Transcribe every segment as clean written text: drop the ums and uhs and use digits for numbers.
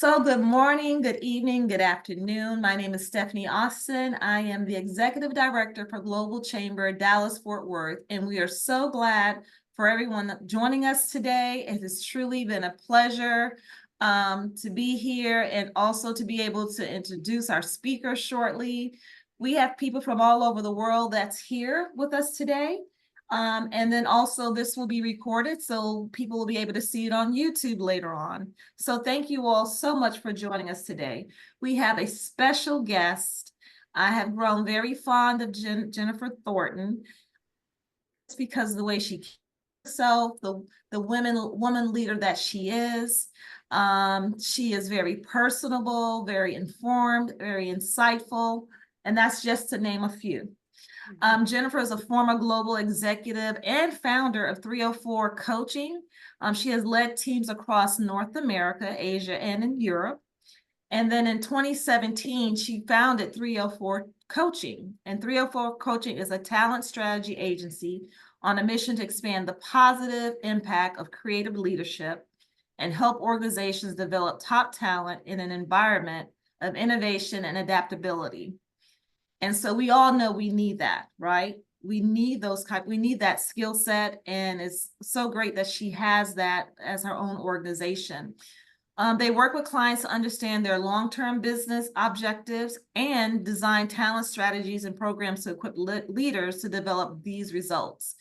So good morning, good evening, good afternoon. My name is Stephanie Austin. I am the Executive Director for Global Chamber Dallas-Fort Worth, and we are so glad for everyone joining us today. It has truly been a pleasure to be here and also to be able to introduce our speaker shortly. We have people from all over the world that's here with us today. And then also this will be recorded, so people will be able to see it on YouTube later on. So thank you all so much for joining us today. We have a special guest. I have grown very fond of Jennifer Thornton. It's because of the way she herself, the woman leader that she is. She is very personable, very informed, very insightful, and that's just to name a few. Jennifer is a former global executive and founder of 304 Coaching. She has led teams across North America, Asia, and in Europe. And then in 2017, she founded 304 Coaching. And 304 Coaching is a talent strategy agency on a mission to expand the positive impact of creative leadership and help organizations develop top talent in an environment of innovation and adaptability. And so we all know we need that, right? We need that skill set, and it's so great that she has that as her own organization. They work with clients to understand their long-term business objectives and design talent strategies and programs to equip leaders to develop these results.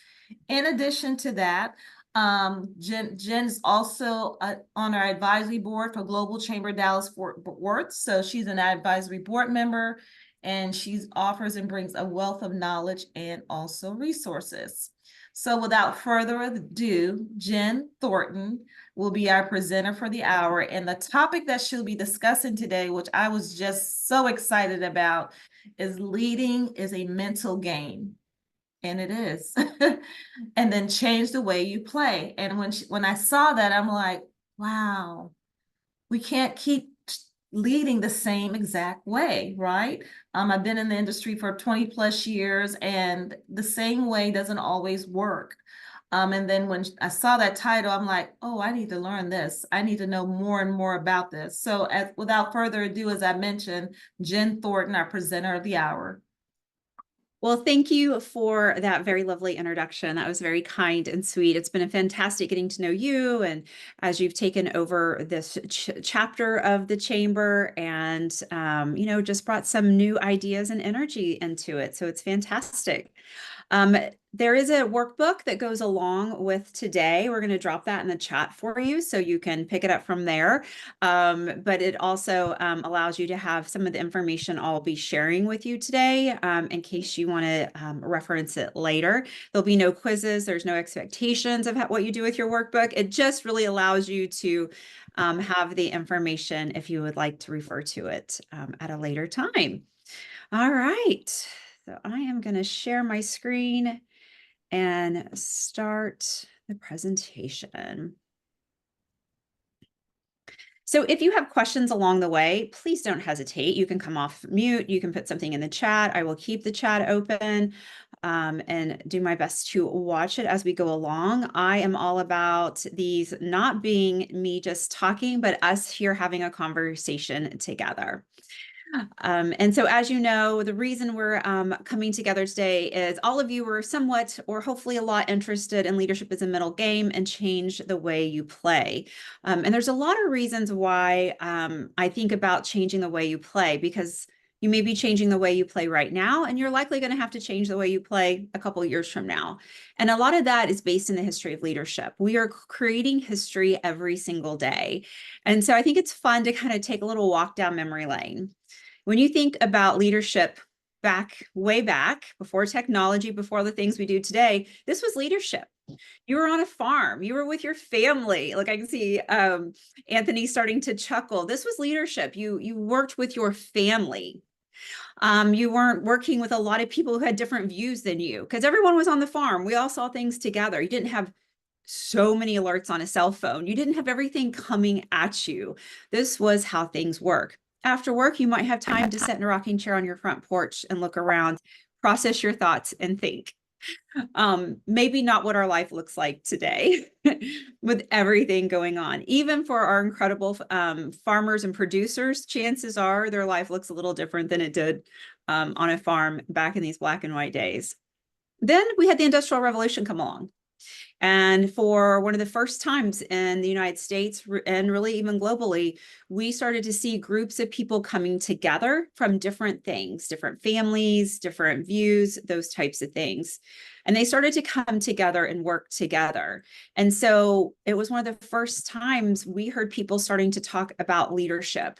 In addition to that, Jen is also on our advisory board for Global Chamber Dallas-Fort Worth. So she's an advisory board member, and she offers and brings a wealth of knowledge and also resources. So without further ado, Jen Thornton will be our presenter for the hour. And the topic that she'll be discussing today, which I was just so excited about, is leading is a mental game. And it is. And then change the way you play. And when I saw that, I'm like, wow, we can't keep leading the same exact way, right? I've been in the industry for 20 plus years, and the same way doesn't always work. And then when I saw that title, I'm like, oh, I need to learn this. I need to know more and more about this. So without further ado, as I mentioned, Jen Thornton, our presenter of the hour. Well, thank you for that very lovely introduction. That was very kind and sweet. It's been a fantastic getting to know you, and as you've taken over this chapter of the chamber, and just brought some new ideas and energy into it. So it's fantastic. There is a workbook that goes along with today. We're going to drop that in the chat for you so you can pick it up from there. But it also allows you to have some of the information I'll be sharing with you today in case you want to reference it later. There'll be no quizzes. There's no expectations of what you do with your workbook. It just really allows you to have the information if you would like to refer to it at a later time. All right. So I am going to share my screen and start the presentation. So if you have questions along the way, please don't hesitate. You can come off mute. You can put something in the chat. I will keep the chat open and do my best to watch it as we go along. I am all about these not being me just talking, but us here having a conversation together. And so, as you know, the reason we're coming together today is all of you were somewhat or hopefully a lot interested in leadership as a middle game and change the way you play. And there's a lot of reasons why I think about changing the way you play, because you may be changing the way you play right now, and you're likely going to have to change the way you play a couple of years from now. And a lot of that is based in the history of leadership. We are creating history every single day. And so I think it's fun to kind of take a little walk down memory lane. When you think about leadership way back, before technology, before the things we do today, this was leadership. You were on a farm, you were with your family. Like I can see Anthony starting to chuckle. This was leadership. You worked with your family. You weren't working with a lot of people who had different views than you, because everyone was on the farm. We all saw things together. You didn't have so many alerts on a cell phone. You didn't have everything coming at you. This was how things work. After work, you might have time to sit in a rocking chair on your front porch and look around, process your thoughts, and think. Maybe not what our life looks like today with everything going on. Even for our incredible farmers and producers, chances are their life looks a little different than it did on a farm back in these black and white days. Then we had the Industrial Revolution come along. And for one of the first times in the United States and really even globally, we started to see groups of people coming together from different things, different families, different views, those types of things. And they started to come together and work together. And so it was one of the first times we heard people starting to talk about leadership.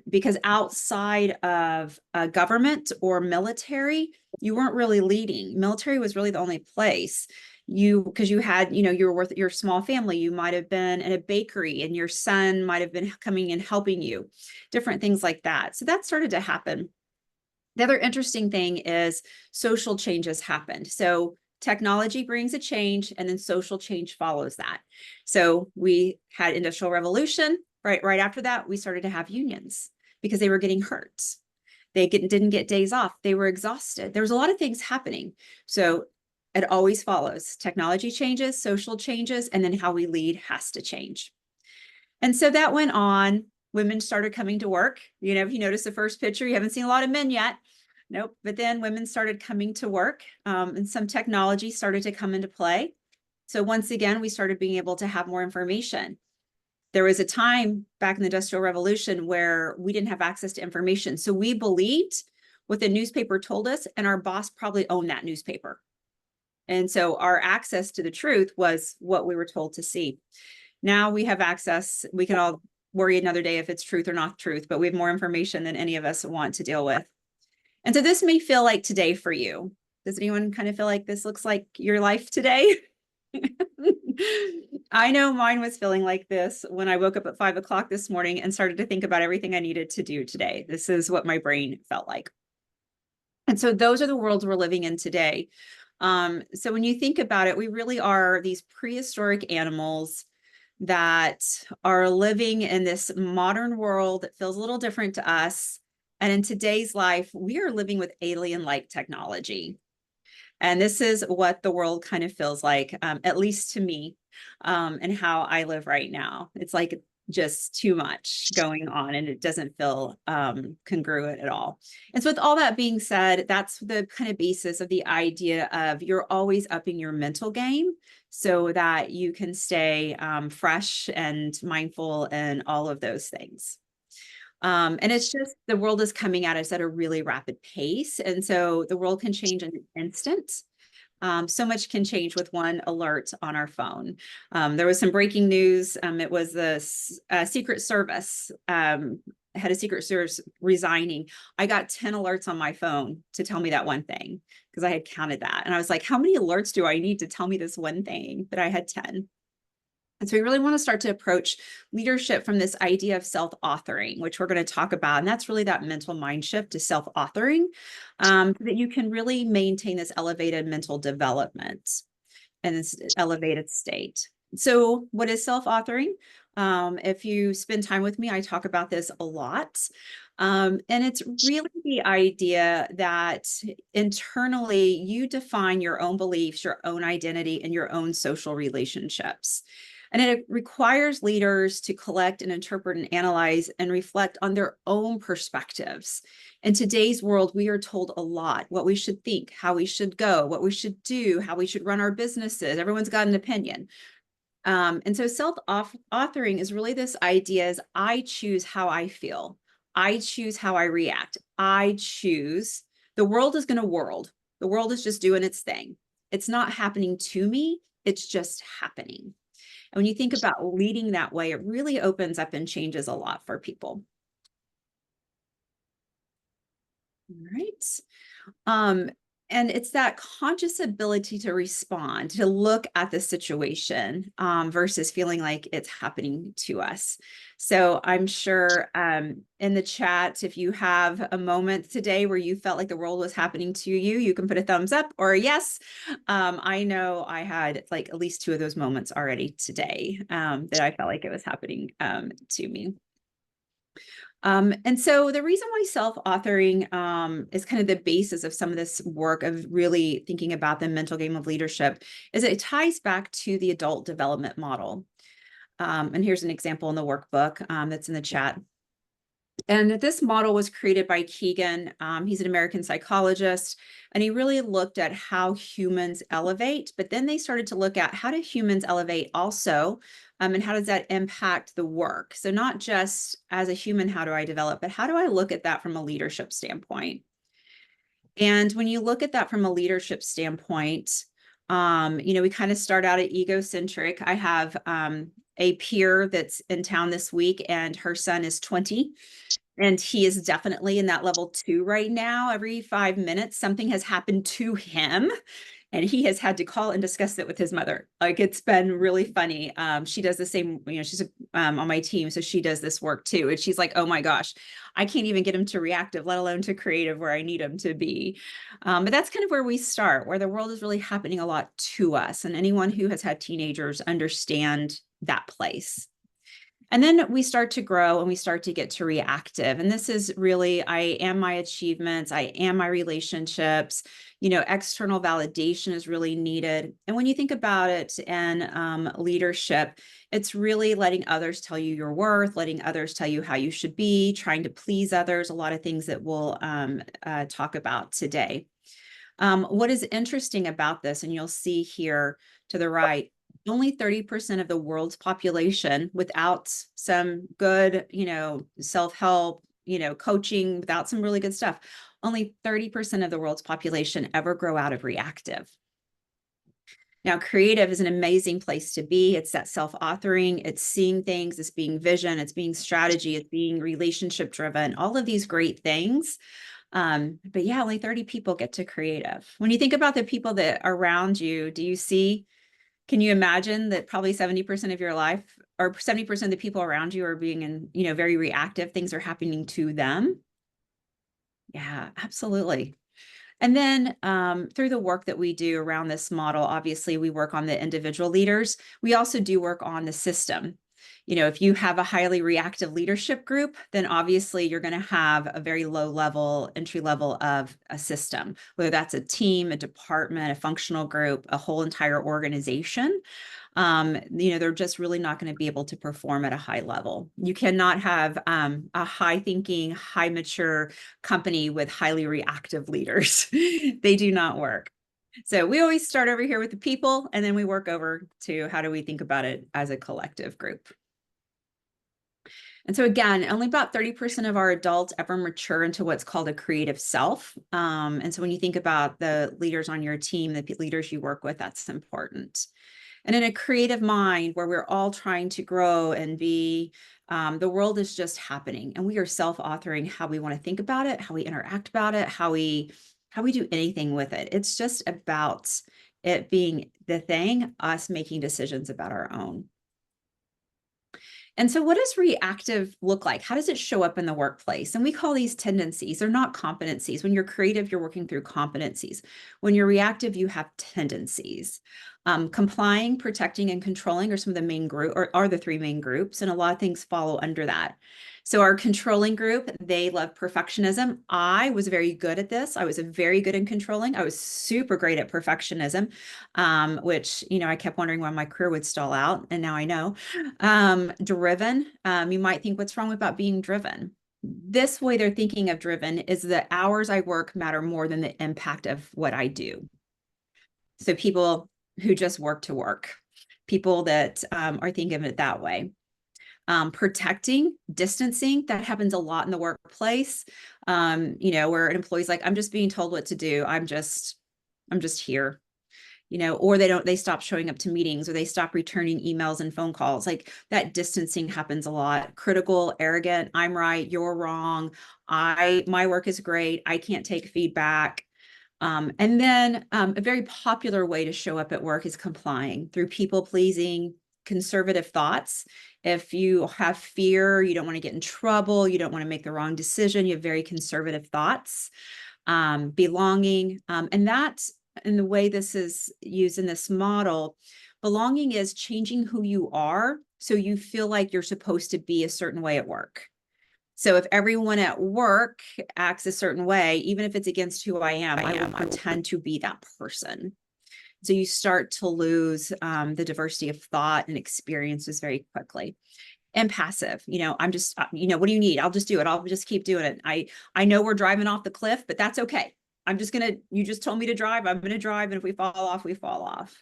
Because outside of government or military, you weren't really leading. Military was really the only place because you had, you were with your small family, you might have been in a bakery and your son might have been coming and helping you, different things like that. So that started to happen. The other interesting thing is social changes happened. So technology brings a change and then social change follows that. So we had Industrial Revolution, right after that, we started to have unions because they were getting hurt. They didn't get days off. They were exhausted. There was a lot of things happening. So it always follows. Technology changes, social changes, and then how we lead has to change. And so that went on. Women started coming to work. If you notice the first picture, you haven't seen a lot of men yet. Nope. But then women started coming to work and some technology started to come into play. So once again, we started being able to have more information. There was a time back in the Industrial Revolution where we didn't have access to information. So we believed what the newspaper told us, and our boss probably owned that newspaper. And so our access to the truth was what we were told to see. Now we have access. We can all worry another day if it's truth or not truth, but we have more information than any of us want to deal with. And so this may feel like today for you. Does anyone kind of feel like this looks like your life today? I know mine was feeling like this when I woke up at 5 o'clock this morning and started to think about everything I needed to do today. This is what my brain felt like. And so those are the worlds we're living in today. So when you think about it, we really are these prehistoric animals that are living in this modern world that feels a little different to us. And in today's life, we are living with alien-like technology. And this is what the world kind of feels like, at least to me, and how I live right now. It's like just too much going on and it doesn't feel congruent at all. And so with all that being said, that's the kind of basis of the idea of you're always upping your mental game so that you can stay fresh and mindful and all of those things. And it's just the world is coming at us at a really rapid pace. And so the world can change in an instant. So much can change with one alert on our phone. There was some breaking news. It was the Secret Service, head of Secret Service resigning. I got 10 alerts on my phone to tell me that one thing because I had counted that. And I was like, how many alerts do I need to tell me this one thing? But I had 10. And so we really want to start to approach leadership from this idea of self-authoring, which we're going to talk about. And that's really that mental mind shift to self-authoring, so that you can really maintain this elevated mental development and this elevated state. So what is self-authoring? If you spend time with me, I talk about this a lot. And it's really the idea that internally you define your own beliefs, your own identity, and your own social relationships. And it requires leaders to collect and interpret and analyze and reflect on their own perspectives. In today's world, we are told a lot what we should think, how we should go, what we should do, how we should run our businesses. Everyone's got an opinion. And so self-authoring is really this idea is I choose how I feel. I choose how I react. I choose. The world is going to world. The world is just doing its thing. It's not happening to me. It's just happening. And when you think about leading that way, it really opens up and changes a lot for people. All right. And it's that conscious ability to respond, to look at the situation versus feeling like it's happening to us. So I'm sure in the chat, if you have a moment today where you felt like the world was happening to you, you can put a thumbs up or a yes. I know I had like at least 2 of those moments already today that I felt like it was happening to me. And so the reason why self-authoring is kind of the basis of some of this work of really thinking about the mental game of leadership is it ties back to the adult development model. And here's an example in the workbook that's in the chat. And this model was created by Keegan. He's an American psychologist, and he really looked at how humans elevate, but then they started to look at how do humans elevate also, and how does that impact the work? So not just as a human, how do I develop, but how do I look at that from a leadership standpoint? And when you look at that from a leadership standpoint, we kind of start out at egocentric. I have a peer that's in town this week, and her son is 20. And he is definitely in that level 2 right now. Every 5 minutes, something has happened to him, and he has had to call and discuss it with his mother. Like, it's been really funny. She does the same, she's on my team, so she does this work too. And she's like, oh my gosh, I can't even get him to reactive, let alone to creative where I need him to be. But that's kind of where we start, where the world is really happening a lot to us. And anyone who has had teenagers understand that place. And then we start to grow and we start to get to reactive. And this is really, I am my achievements, I am my relationships, external validation is really needed. And when you think about it in leadership, it's really letting others tell you your worth, letting others tell you how you should be, trying to please others, a lot of things that we'll talk about today. What is interesting about this, and you'll see here to the right, only 30% of the world's population, without some good, self-help, coaching, without some really good stuff, only 30% of the world's population ever grow out of reactive. Now, creative is an amazing place to be. It's that self-authoring, it's seeing things, it's being vision, it's being strategy, it's being relationship driven, all of these great things. But yeah, only 30 people get to creative. When you think about the people that are around you, can you imagine that probably 70% of your life or 70% of the people around you are being in, very reactive, things are happening to them? Yeah, absolutely. And then through the work that we do around this model, obviously we work on the individual leaders. We also do work on the system. If you have a highly reactive leadership group, then obviously you're going to have a very low level, entry level of a system, whether that's a team, a department, a functional group, a whole entire organization. They're just really not going to be able to perform at a high level. You cannot have a high thinking, high mature company with highly reactive leaders. They do not work. So we always start over here with the people, and then we work over to how do we think about it as a collective group. And so again, only about 30% of our adults ever mature into what's called a creative self. And so when you think about the leaders on your team, the leaders you work with, that's important. And in a creative mind where we're all trying to grow and be, the world is just happening, and we are self-authoring how we want to think about it, how we interact about it, how we do anything with it. It's just about it being the thing, us making decisions about our own. And so what does reactive look like? How does it show up in the workplace? And we call these tendencies. They're not competencies. When you're creative, you're working through competencies. When you're reactive, you have tendencies. Complying, protecting, and controlling are some of the main group, or are the 3 main groups, and a lot of things follow under that. So our controlling group, they love perfectionism. I was very good at this. I was very good in controlling. I was super great at perfectionism, which, I kept wondering why my career would stall out, and now I know. Driven, you might think, what's wrong about being driven? This way they're thinking of driven is the hours I work matter more than the impact of what I do. So people who just work to work, people that are thinking of it that way. Protecting, distancing, that happens a lot in the workplace. Where an employee's like, I'm just being told what to do. I'm just here. Or they stop showing up to meetings, or they stop returning emails and phone calls. Like, that distancing happens a lot. Critical, arrogant, I'm right, you're wrong. My work is great. I can't take feedback. And then a very popular way to show up at work is complying through people pleasing, conservative thoughts. If you have fear, you don't want to get in trouble, you don't want to make the wrong decision, you have very conservative thoughts. Belonging, and that's in the way this is used in this model. Belonging is changing who you are so you feel like you're supposed to be a certain way at work. So if everyone at work acts a certain way, even if it's against who I am, I will pretend to be that person. So you start to lose the diversity of thought and experiences very quickly. And passive, I'm just, what do you need? I'll just do it. I'll just keep doing it. I know we're driving off the cliff, but that's okay. You just told me to drive. I'm going to drive. And if we fall off, we fall off.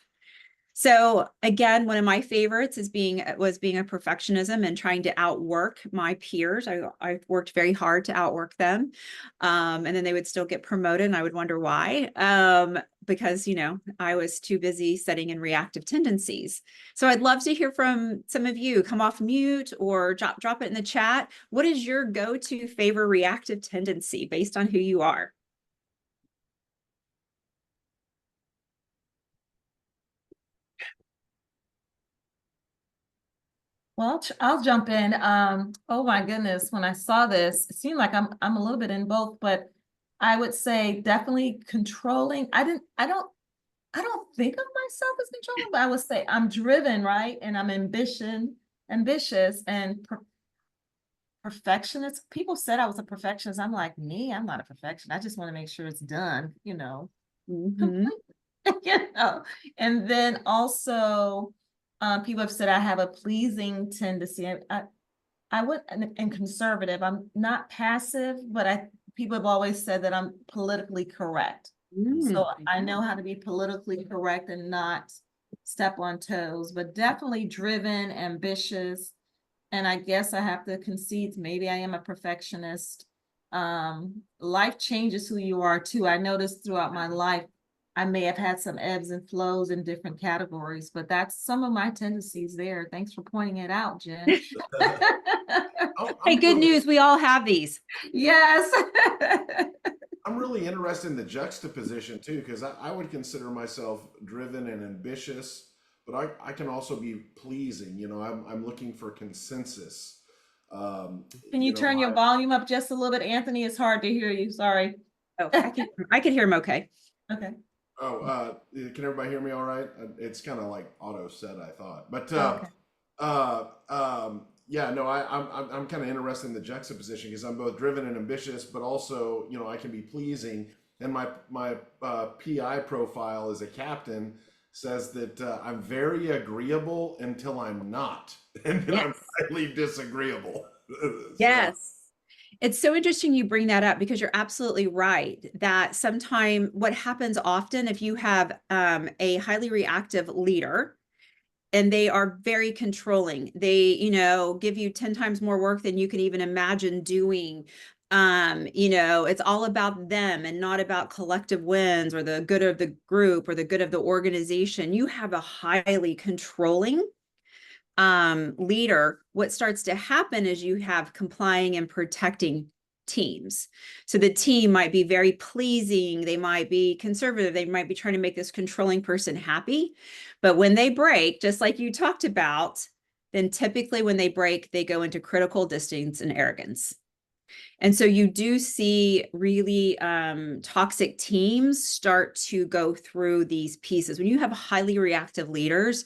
So again, one of my favorites was being a perfectionism and trying to outwork my peers. I worked very hard to outwork them. And then they would still get promoted and I would wonder why. Because, I was too busy setting in reactive tendencies. So I'd love to hear from some of you. Come off mute or drop it in the chat. What is your go-to favorite reactive tendency based on who you are? Well, I'll jump in. Oh my goodness, when I saw this, it seemed like I'm a little bit in both, but I would say definitely controlling. I don't think of myself as controlling, but I would say I'm driven, right? And I'm ambitious and perfectionist. People said I was a perfectionist. I'm like, me, I'm not a perfectionist. I just want to make sure it's done, Mhm. completely. you know. And then also, people have said I have a pleasing tendency. I would, and conservative. I'm not passive, but people have always said that I'm politically correct. So I know how to be politically correct and not step on toes, but definitely driven, ambitious. And I guess I have to concede, maybe I am a perfectionist. Life changes who you are too. I noticed throughout my life, I may have had some ebbs and flows in different categories, but that's some of my tendencies there. Thanks for pointing it out, Jen. Hey, I'm good really, news. We all have these. Yes. I'm really interested in the juxtaposition too, because I would consider myself driven and ambitious, but I can also be pleasing. I'm looking for consensus. Um, Can you turn your volume up just a little bit, Anthony? It's hard to hear you. Sorry. Oh, I can hear him okay. Okay. can everybody hear me all right? It's kind of like auto set, I thought, but Okay. yeah, no, I'm kind of interested in the juxtaposition because I'm both driven and ambitious, but also, I can be pleasing. And my PI profile as a captain says that I'm very agreeable until I'm not, and then I'm Yes. highly disagreeable. So Yes. It's so interesting you bring that up because you're absolutely right that sometimes what happens often if you have a highly reactive leader and they are very controlling, they, give you 10 times more work than you can even imagine doing. It's all about them and not about collective wins or the good of the group or the good of the organization. You have a highly controlling leader, what starts to happen is you have complying and protecting teams. So the team might be very pleasing, they might be conservative, they might be trying to make this controlling person happy. But when they break, just like you talked about, then typically when they break, they go into critical distance and arrogance. And so you do see really toxic teams start to go through these pieces. When you have highly reactive leaders,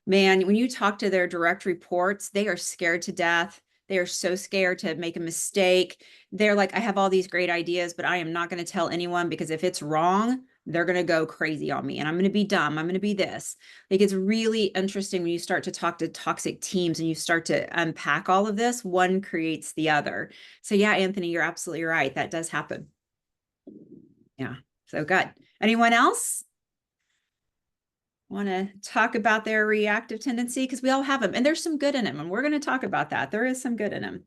man, when you talk to their direct reports, they are scared to death. They are so scared to make a mistake. They're like, I have all these great ideas, but I am not going to tell anyone because if it's wrong, they're going to go crazy on me and I'm going to be dumb. I'm going to be this. Like, it's really interesting when you start to talk to toxic teams and you start to unpack all of this, one creates the other. So yeah, Anthony, you're absolutely right. That does happen. Yeah. So good. Anyone else want to talk about their reactive tendency? Because we all have them and there's some good in them. And we're going to talk about that. There is some good in them.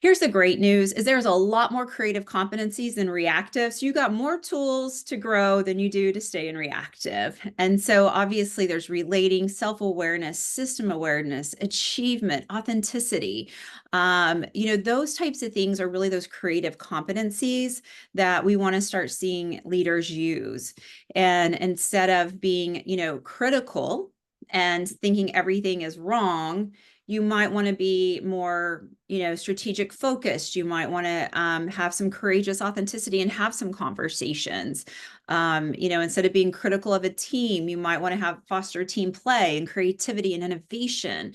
Here's the great news is there's a lot more creative competencies than reactive. So you got more tools to grow than you do to stay in reactive. And so obviously there's relating, self-awareness, system awareness, achievement, authenticity. Those types of things are really those creative competencies that we want to start seeing leaders use. And instead of being, critical, and thinking everything is wrong, you might want to be more, strategic focused. You might want to have some courageous authenticity and have some conversations. Instead of being critical of a team, you might want to have foster team play and creativity and innovation.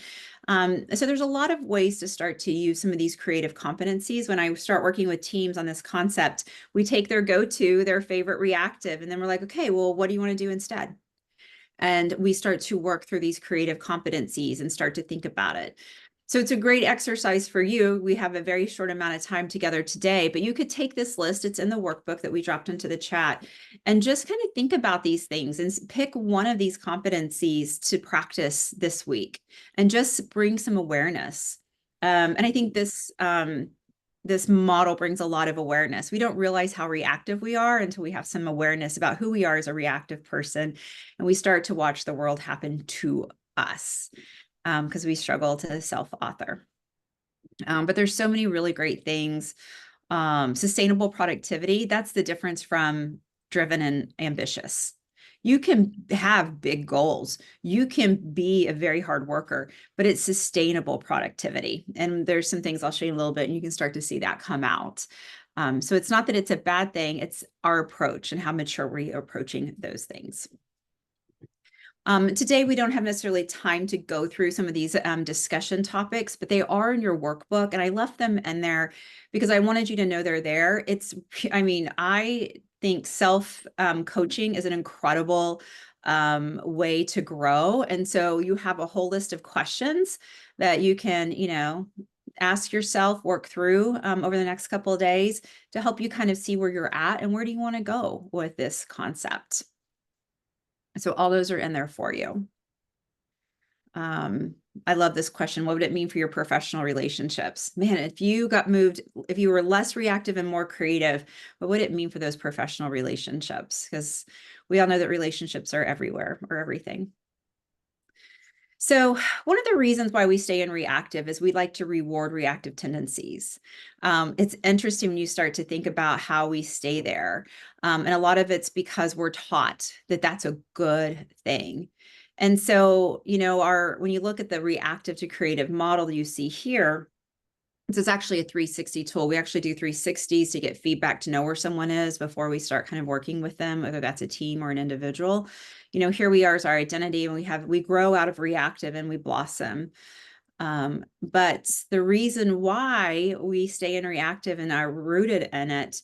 So there's a lot of ways to start to use some of these creative competencies. When I start working with teams on this concept, we take their go-to, their favorite reactive, and then we're like, okay, well, what do you want to do instead? And we start to work through these creative competencies and start to think about it. So it's a great exercise for you. We have a very short amount of time together today, but you could take this list. It's in the workbook that we dropped into the chat, and just kind of think about these things and pick one of these competencies to practice this week and just bring some awareness. And I think this model brings a lot of awareness. We don't realize how reactive we are until we have some awareness about who we are as a reactive person, and we start to watch the world happen to us, because we struggle to self-author. But there's so many really great things. Sustainable productivity, that's the difference from driven and ambitious. You can have big goals. You can be a very hard worker, but it's sustainable productivity. And there's some things I'll show you a little bit, and you can start to see that come out. So it's not that it's a bad thing, it's our approach and how mature we are approaching those things. Today, we don't have necessarily time to go through some of these discussion topics, but they are in your workbook, and I left them in there because I wanted you to know they're there. I think self coaching is an incredible way to grow. And so you have a whole list of questions that you can, ask yourself, work through over the next couple of days to help you kind of see where you're at and where do you want to go with this concept. So all those are in there for you. I love this question. What would it mean for your professional relationships? Man, if you were less reactive and more creative, what would it mean for those professional relationships? Because we all know that relationships are everywhere or everything. So one of the reasons why we stay in reactive is we like to reward reactive tendencies. It's interesting when you start to think about how we stay there. And a lot of it's because we're taught that that's a good thing. And so, when you look at the reactive to creative model you see here, this is actually a 360 tool. We actually do 360s to get feedback to know where someone is before we start kind of working with them, whether that's a team or an individual. Here we are as our identity, and we grow out of reactive and we blossom. But the reason why we stay in reactive and are rooted in it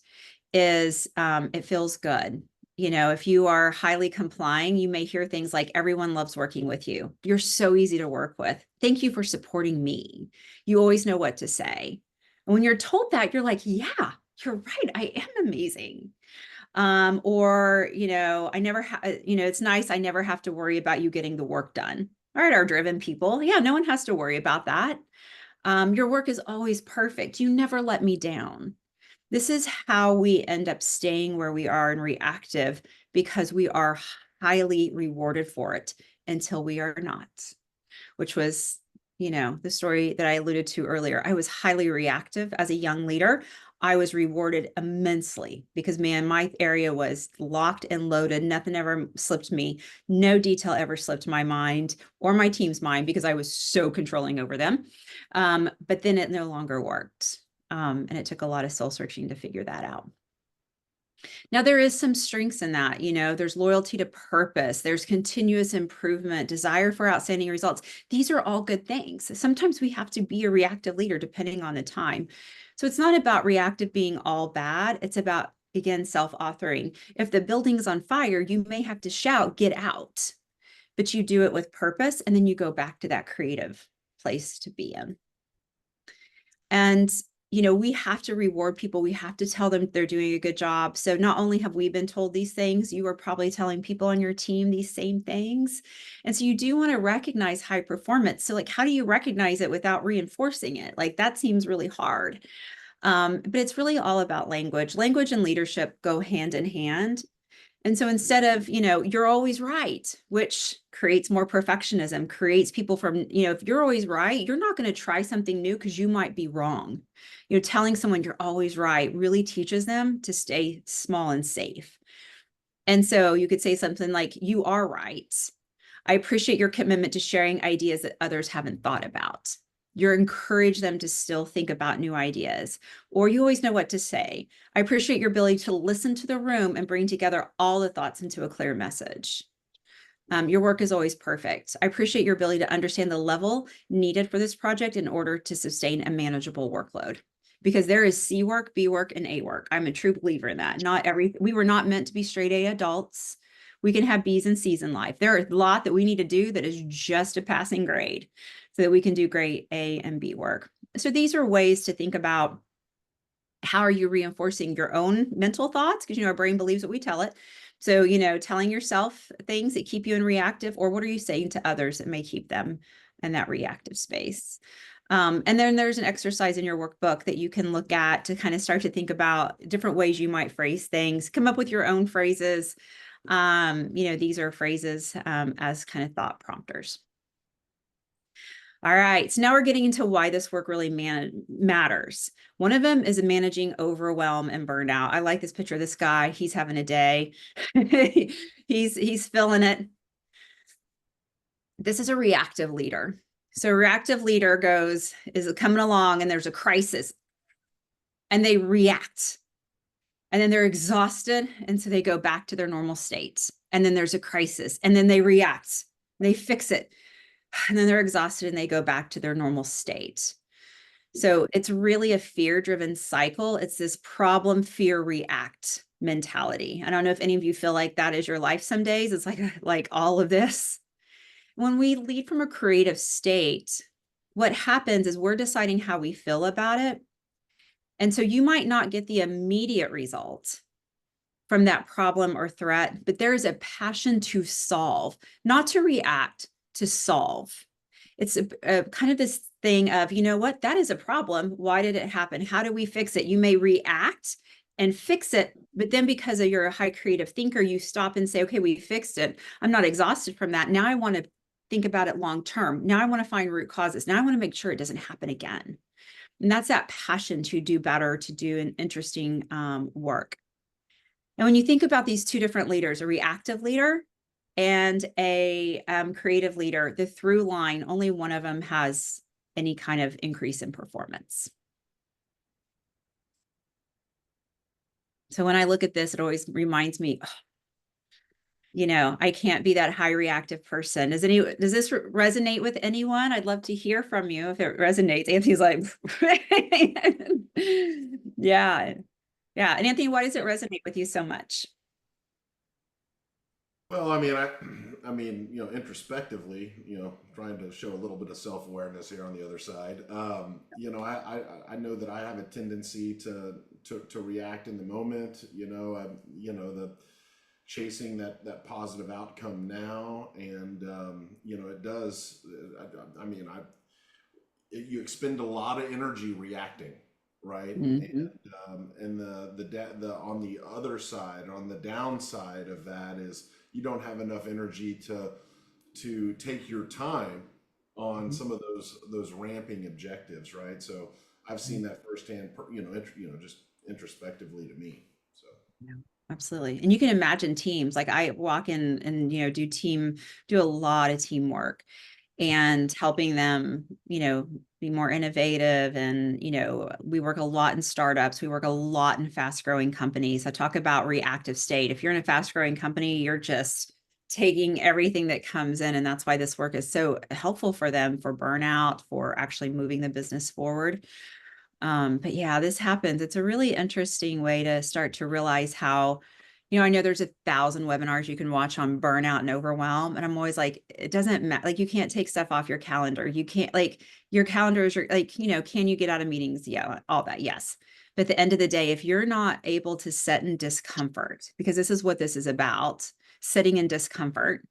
is it feels good. If you are highly complying, you may hear things like, everyone loves working with you. You're so easy to work with. Thank you for supporting me. You always know what to say. And when you're told that, you're like, yeah, you're right. I am amazing. I never, it's nice. I never have to worry about you getting the work done. All right, our driven people. Yeah, no one has to worry about that. Your work is always perfect. You never let me down. This is how we end up staying where we are in reactive, because we are highly rewarded for it until we are not, which was, the story that I alluded to earlier. I was highly reactive as a young leader. I was rewarded immensely because, man, my area was locked and loaded. Nothing ever slipped me. No detail ever slipped my mind or my team's mind because I was so controlling over them. But then it no longer worked. And it took a lot of soul searching to figure that out. Now, there is some strengths in that. There's loyalty to purpose, there's continuous improvement, desire for outstanding results. These are all good things. Sometimes we have to be a reactive leader depending on the time. So it's not about reactive being all bad. It's about, again, self-authoring. If the building's on fire, you may have to shout, get out, but you do it with purpose, and then you go back to that creative place to be in. And we have to reward people. We have to tell them they're doing a good job. So not only have we been told these things, you are probably telling people on your team these same things. And so you do want to recognize high performance. So how do you recognize it without reinforcing it? That seems really hard. But it's really all about language. Language and leadership go hand in hand. And so instead of, you're always right, which creates more perfectionism, creates people from, if you're always right, you're not going to try something new because you might be wrong. Telling someone you're always right really teaches them to stay small and safe. And so you could say something like, you are right. I appreciate your commitment to sharing ideas that others haven't thought about. You encourage them to still think about new ideas, or you always know what to say. I appreciate your ability to listen to the room and bring together all the thoughts into a clear message. Your work is always perfect. I appreciate your ability to understand the level needed for this project in order to sustain a manageable workload. Because there is C work, B work, and A work. I'm a true believer in that. We were not meant to be straight A adults. We can have B's and C's in life. There are a lot that we need to do that is just a passing grade so that we can do great A and B work. So these are ways to think about how are you reinforcing your own mental thoughts? Because, our brain believes what we tell it. So, telling yourself things that keep you in reactive, or what are you saying to others that may keep them in that reactive space? And then there's an exercise in your workbook that you can look at to kind of start to think about different ways you might phrase things, come up with your own phrases. These are phrases as kind of thought prompters. All right, so now we're getting into why this work really matters. One of them is managing overwhelm and burnout. I like this picture of this guy. He's having a day. he's feeling it. This is a reactive leader. So a reactive leader is coming along and there's a crisis and they react. And then they're exhausted. And so they go back to their normal state. And then there's a crisis and then they react. They fix it. And then they're exhausted and they go back to their normal state. So it's really a fear-driven cycle. It's this problem, fear, react mentality. I don't know if any of you feel like that is your life some days. It's like all of this. When we lead from a creative state, what happens is we're deciding how we feel about it. And so you might not get the immediate result from that problem or threat, but there is a passion to solve, not to react, to solve. It's a kind of this thing of, what, that is a problem. Why did it happen? How do we fix it? You may react and fix it, but then because you're a high creative thinker, you stop and say, okay, we fixed it. I'm not exhausted from that. Now I want to think about it long term. Now I want to find root causes. Now I want to make sure it doesn't happen again. And that's that passion to do better, to do an interesting work. And when you think about these two different leaders, a reactive leader and a creative leader, the through line, only one of them has any kind of increase in performance. So when I look at this, it always reminds me, I can't be that high reactive person. Does this resonate with anyone? I'd love to hear from you if it resonates. Anthony's like, yeah. Yeah. And Anthony, why does it resonate with you so much? Well, introspectively, trying to show a little bit of self-awareness here on the other side. I know that I have a tendency to react in the moment. The chasing that positive outcome now, and it does. You expend a lot of energy reacting, right? Mm-hmm. And the on the other side, on the downside of that is you don't have enough energy to take your time on some of those ramping objectives, right? So I've seen that firsthand, just introspectively to me. So Yeah, absolutely. And you can imagine teams, like I walk in and, do a lot of teamwork and helping them, be more innovative. And, we work a lot in startups. We work a lot in fast growing companies. I talk about reactive state. If you're in a fast growing company, you're just taking everything that comes in. And that's why this work is so helpful for them, for burnout, for actually moving the business forward. But yeah, this happens. It's a really interesting way to start to realize how, I know there's 1,000 webinars you can watch on burnout and overwhelm. And I'm always like, it doesn't matter. Like, you can't take stuff off your calendar. You can't, like, your calendar is can you get out of meetings? Yeah, all that. Yes. But at the end of the day, if you're not able to sit in discomfort, because this is what this is about, sitting in discomfort,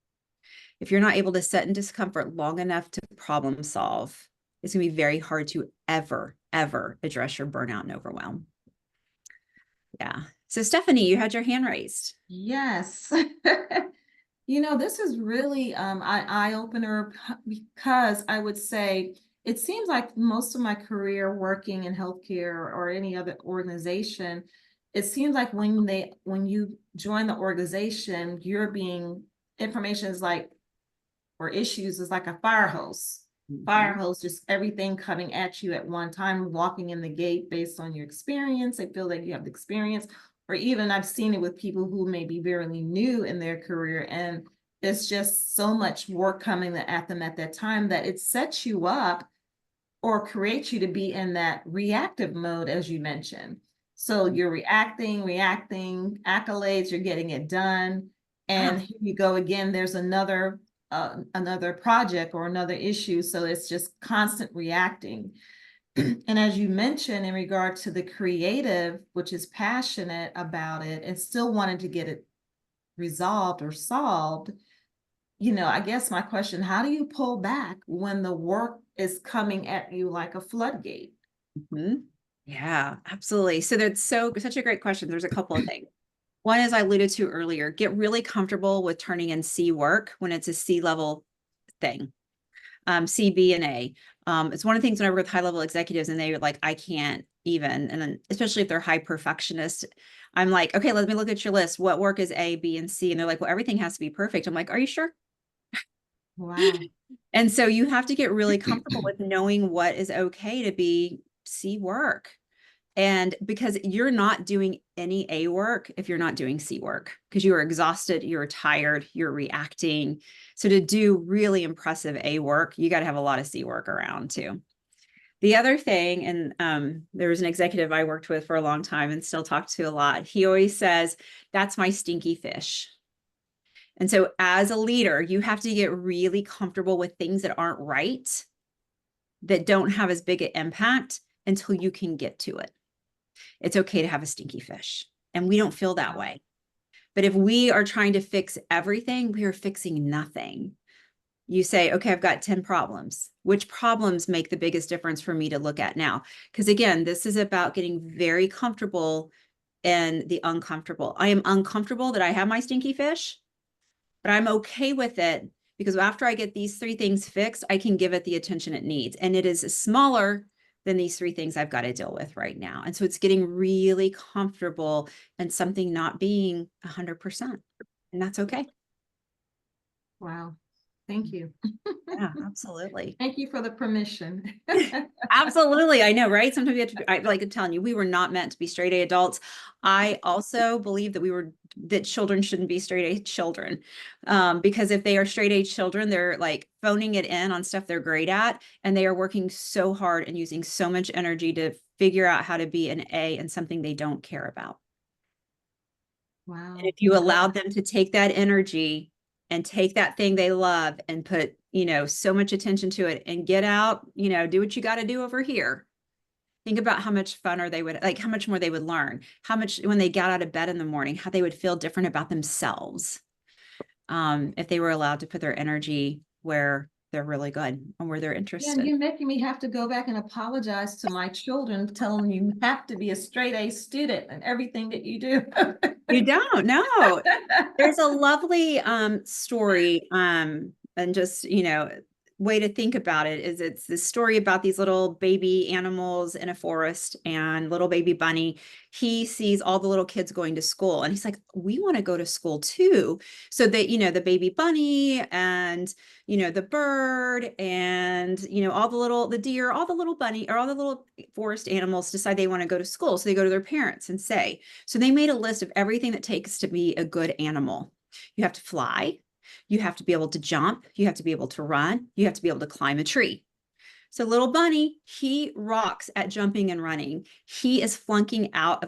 if you're not able to sit in discomfort long enough to problem solve, it's going to be very hard to ever address your burnout and overwhelm. Yeah. So Stephanie, you had your hand raised. Yes. This is really an eye-opener because I would say it seems like most of my career working in healthcare or any other organization, it seems like when you join the organization, information is like or issues is like a fire hose. Fire hose, just everything coming at you at one time, walking in the gate based on your experience. They feel like you have the experience, or even I've seen it with people who may be very new in their career, and it's just so much work coming at them at that time that it sets you up or creates you to be in that reactive mode, as you mentioned. So you're reacting, accolades, you're getting it done. And here you go again, there's another project or another issue. So it's just constant reacting. And as you mentioned, in regard to the creative, which is passionate about it and still wanting to get it resolved or solved, I guess my question, how do you pull back when the work is coming at you like a floodgate? Yeah, absolutely. So that's such a great question. There's a couple of things. One, as I alluded to earlier, get really comfortable with turning in C work when it's a C level thing. C, B, and A. It's one of the things when I work with high level executives and they're like, I can't even, and then especially if they're high perfectionists, I'm like, okay, let me look at your list. What work is A, B, and C? And they're like, well, everything has to be perfect. I'm like, are you sure? Wow. And so you have to get really comfortable with knowing what is okay to be C work. And because you're not doing any A work if you're not doing C work, because you are exhausted, you're tired, you're reacting. So to do really impressive A work, you got to have a lot of C work around too. The other thing, and there was an executive I worked with for a long time and still talk to a lot. He always says, that's my stinky fish. And so as a leader, you have to get really comfortable with things that aren't right, that don't have as big an impact until you can get to it. It's okay to have a stinky fish. And we don't feel that way. But if we are trying to fix everything, we are fixing nothing. You say, okay, I've got 10 problems. Which problems make the biggest difference for me to look at now? Because again, this is about getting very comfortable in the uncomfortable. I am uncomfortable that I have my stinky fish, but I'm okay with it because after I get these 3 things fixed, I can give it the attention it needs. And it is smaller than these 3 things I've got to deal with right now. And so it's getting really comfortable and something not being 100%. And that's okay. Wow. Thank you. Yeah, absolutely. Thank you for the permission. Absolutely. I know, right? Sometimes we have to, like I'm telling you, we were not meant to be straight A adults. I also believe that children shouldn't be straight A children. Because if they are straight A children, they're like phoning it in on stuff they're great at, and they are working so hard and using so much energy to figure out how to be an A in something they don't care about. Wow. And if you allowed them to take that energy and take that thing they love and put, so much attention to it and get out, do what you got to do over here. Think about how much funner they would, like how much more they would learn, how much when they got out of bed in the morning, how they would feel different about themselves. If they were allowed to put their energy where they're really good and where they're interested. Yeah, you're making me have to go back and apologize to my children, telling them you have to be a straight A student in everything that you do. You don't know. There's a lovely story and just, way to think about it is it's this story about these little baby animals in a forest and little baby bunny. He sees all the little kids going to school and he's like, we want to go to school too. So that, the baby bunny and, the bird and, all the deer, all the little bunny or all the little forest animals decide they want to go to school. So they go to their parents and say, so they made a list of everything that takes to be a good animal. You have to fly. You have to be able to jump. You have to be able to run. You have to be able to climb a tree. So little bunny, he rocks at jumping and running. He is flunking out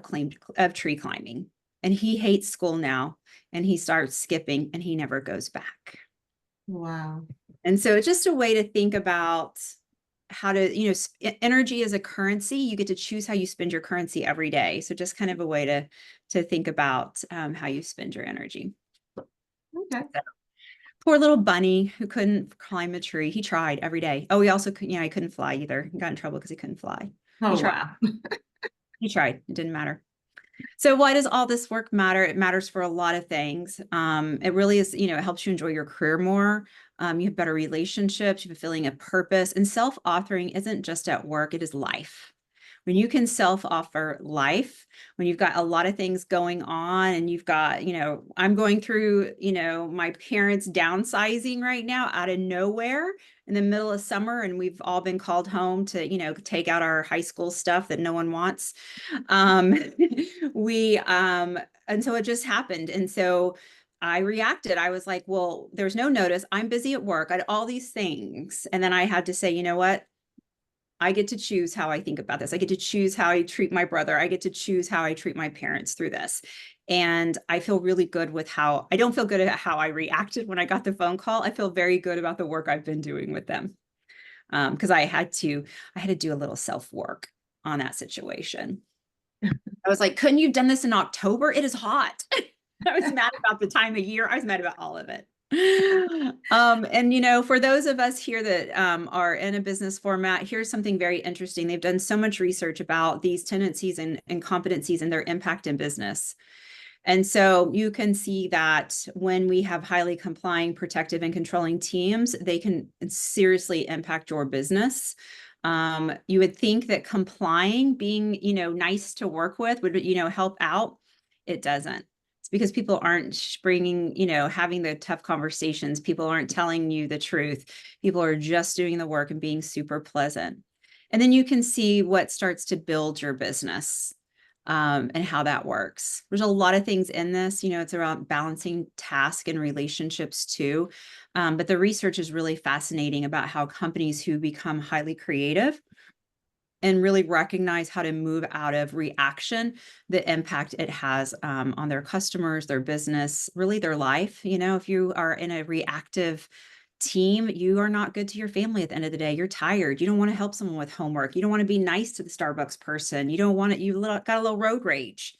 of tree climbing and he hates school now and he starts skipping and he never goes back. Wow. And so it's just a way to think about how to, energy is a currency. You get to choose how you spend your currency every day. So just kind of a way to think about how you spend your energy. Okay. So, poor little bunny who couldn't climb a tree. He tried every day. Oh, he also he couldn't fly either. He got in trouble because he couldn't fly. Oh, He tried. wow. He tried. It didn't matter. So why does all this work matter? It matters for a lot of things. It really is, it helps you enjoy your career more. You have better relationships, you have a feeling of purpose, and self-authoring isn't just at work, it is life. When you can self-offer life, when you've got a lot of things going on and you've got, I'm going through, my parents downsizing right now out of nowhere in the middle of summer, and we've all been called home to, take out our high school stuff that no one wants. We, and so it just happened. And so I reacted. I was like, well, there's no notice. I'm busy at work. I had all these things. And then I had to say, you know what? I get to choose how I think about this. I get to choose how I treat my brother. I get to choose how I treat my parents through this. And I feel really good with how, I don't feel good at how I reacted when I got the phone call. I feel very good about the work I've been doing with them. Because I had to do a little self-work on that situation. I was like, couldn't you have done this in October? It is hot. I was mad about the time of year. I was mad about all of it. And for those of us here that are in a business format, here's something very interesting. They've done so much research about these tendencies and competencies and their impact in business. And so you can see that when we have highly complying, protective, and controlling teams, they can seriously impact your business. You would think that complying, being, nice to work with would, help out. It doesn't. It's because people aren't bringing, having the tough conversations. People aren't telling you the truth. People are just doing the work and being super pleasant. And then you can see what starts to build your business. And how that works. There's a lot of things in this, it's around balancing task and relationships too. But the research is really fascinating about how companies who become highly creative and really recognize how to move out of reaction, the impact it has on their customers, their business, really their life. If you are in a reactive team, you are not good to your family at the end of the day. You're tired. You don't want to help someone with homework. You don't want to be nice to the Starbucks person. You don't want it. You got a little road rage.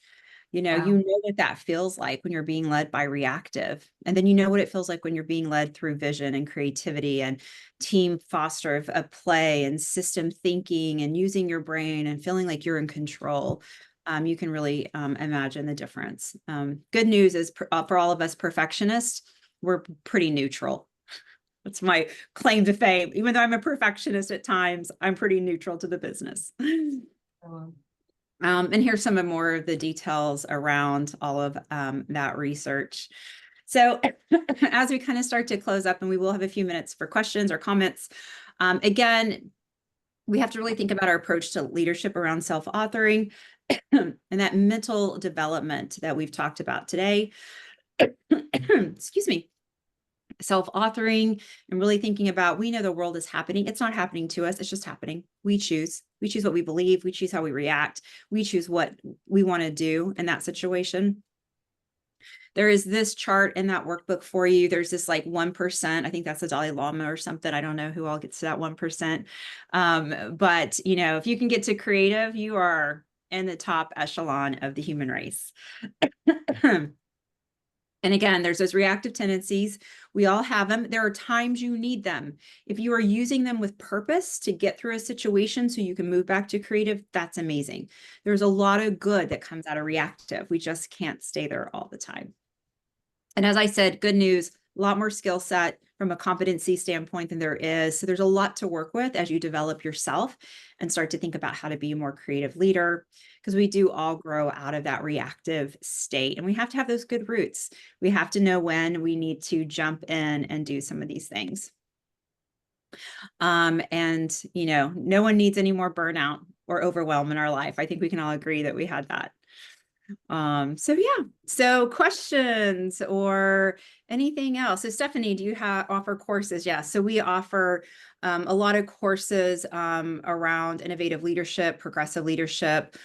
Wow. You know what that feels like when you're being led by reactive. And then you know what it feels like when you're being led through vision and creativity and team foster of play and system thinking and using your brain and feeling like you're in control. You can really imagine the difference. Good news is for all of us perfectionists, we're pretty neutral. That's my claim to fame. Even though I'm a perfectionist at times, I'm pretty neutral to the business. And here's some more of the details around all of that research. So as we kind of start to close up, and we will have a few minutes for questions or comments, again, we have to really think about our approach to leadership around self-authoring and that mental development that we've talked about today. Excuse me. Self-authoring and really thinking about, we know the world is happening. It's not happening to us. It's just happening. We choose what we believe. We choose how we react. We choose what we want to do in that situation. There is this chart in that workbook for you. There's this like 1%. I think that's the Dalai Lama or something. I don't know who all gets to that 1%. But if you can get to creative, you are in the top echelon of the human race. And again, there's those reactive tendencies. We all have them. There are times you need them. If you are using them with purpose to get through a situation so you can move back to creative, that's amazing. There's a lot of good that comes out of reactive. We just can't stay there all the time. And as I said, good news, a lot more skill set from a competency standpoint than there is. So there's a lot to work with as you develop yourself and start to think about how to be a more creative leader, because we do all grow out of that reactive state, and we have to have those good roots. We have to know when we need to jump in and do some of these things. And no one needs any more burnout or overwhelm in our life. I think we can all agree that we had that. So questions or anything else? So Stephanie, do you offer courses? Yeah. So we offer a lot of courses around innovative leadership, progressive leadership.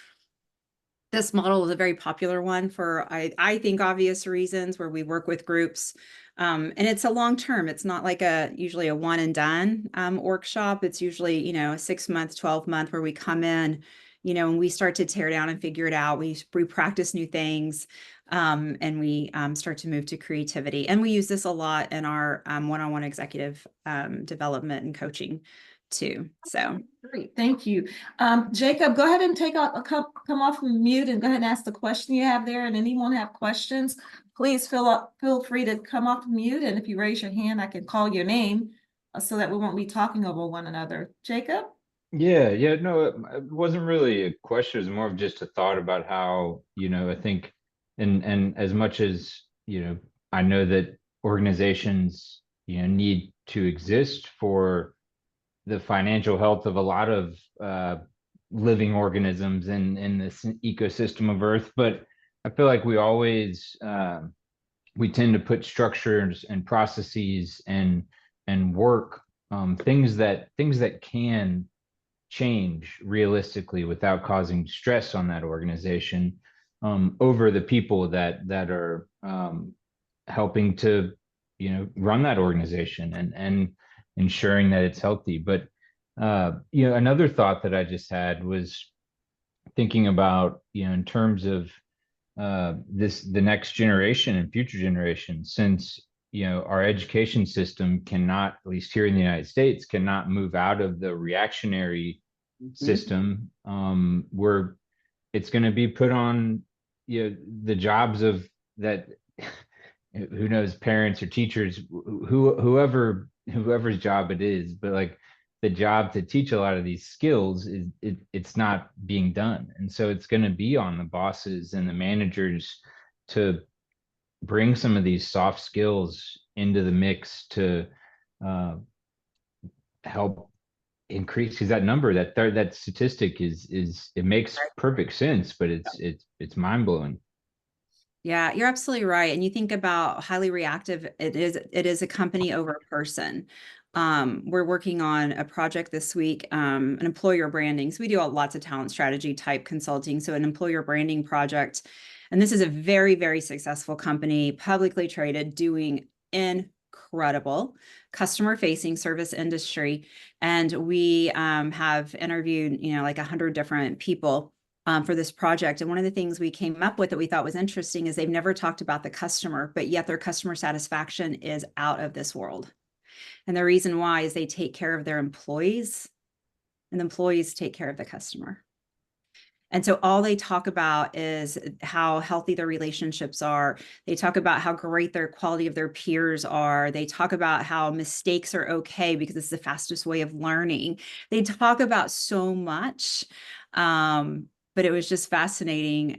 This model is a very popular one for, I think, obvious reasons, where we work with groups. And it's a long term. It's not like usually a one and done workshop. It's usually, a 6-month, 12-month where we come in, and we start to tear down and figure it out. We practice new things, and we start to move to creativity. And we use this a lot in our one-on-one executive development and coaching too. So great, thank you. Jacob, go ahead and come off from mute and go ahead and ask the question you have there. And anyone have questions, please feel free to come off mute. And if you raise your hand, I can call your name so that we won't be talking over one another. Jacob? Yeah, no, it wasn't really a question. It was more of just a thought about how, I think, and as much as, I know that organizations, need to exist for the financial health of a lot of living organisms in this ecosystem of Earth, but I feel like we tend to put structures and processes and work, things that can change realistically without causing stress on that organization, over the people that are, helping to, run that organization and ensuring that it's healthy. But another thought that I just had was thinking about, in terms of the next generation and future generations, since our education system cannot, at least here in the United States, cannot move out of the reactionary system, where it's going to be put on, the jobs of that, who knows, parents or teachers, whoever's job it is, but like the job to teach a lot of these skills it's not being done. And so it's going to be on the bosses and the managers to bring some of these soft skills into the mix to help increase, because that number, that statistic is it makes perfect sense, but it's mind-blowing. Yeah, you're absolutely right. And you think about highly reactive, it is a company over a person. We're working on a project this week, an employer branding. So we do lots of talent strategy type consulting. So an employer branding project. And this is a very, very successful company, publicly traded, doing incredible customer facing service industry. And we have interviewed, like 100 different people for this project. And one of the things we came up with that we thought was interesting is they've never talked about the customer, but yet their customer satisfaction is out of this world. And the reason why is they take care of their employees, and the employees take care of the customer. And so all they talk about is how healthy their relationships are. They talk about how great their quality of their peers are. They talk about how mistakes are okay because it's the fastest way of learning. They talk about so much. But it was just fascinating,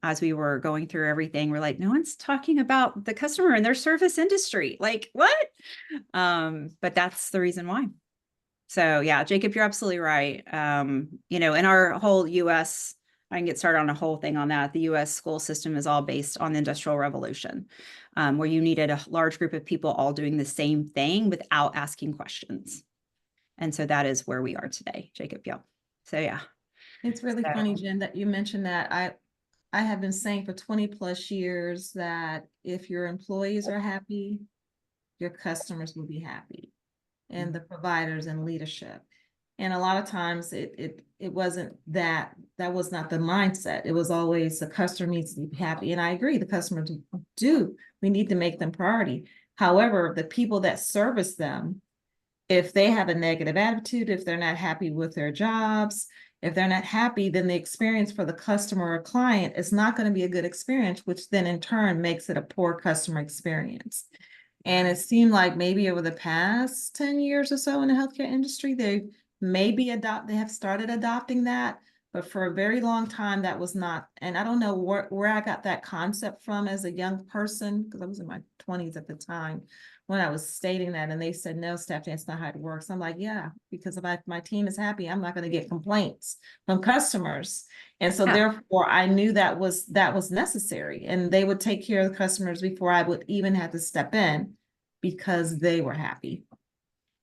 as we were going through everything. We're like, no one's talking about the customer and their service industry. Like, what? But that's the reason why. So yeah, Jacob, you're absolutely right. In our whole US, I can get started on a whole thing on that. The US school system is all based on the Industrial Revolution, where you needed a large group of people all doing the same thing without asking questions. And so that is where we are today, Jacob. Yeah. So yeah. It's really funny, Jen, that you mentioned that. I have been saying for 20 plus years that if your employees are happy, your customers will be happy, and the providers and leadership. And a lot of times it wasn't that was not the mindset. It was always the customer needs to be happy. And I agree, the customers do. We need to make them priority. However, the people that service them, if they have a negative attitude, if they're not happy with their jobs, if they're not happy, then the experience for the customer or client is not going to be a good experience, which then in turn makes it a poor customer experience. And it seemed like maybe over the past 10 years or so in the healthcare industry, they have started adopting that. But for a very long time, that was not. And I don't know where I got that concept from as a young person, because I was in my 20s at the time when I was stating that. And they said, no, Stephanie, that's not how it works. I'm like, yeah, because if my team is happy, I'm not going to get complaints from customers. And so therefore, I knew that was necessary. And they would take care of the customers before I would even have to step in, because they were happy.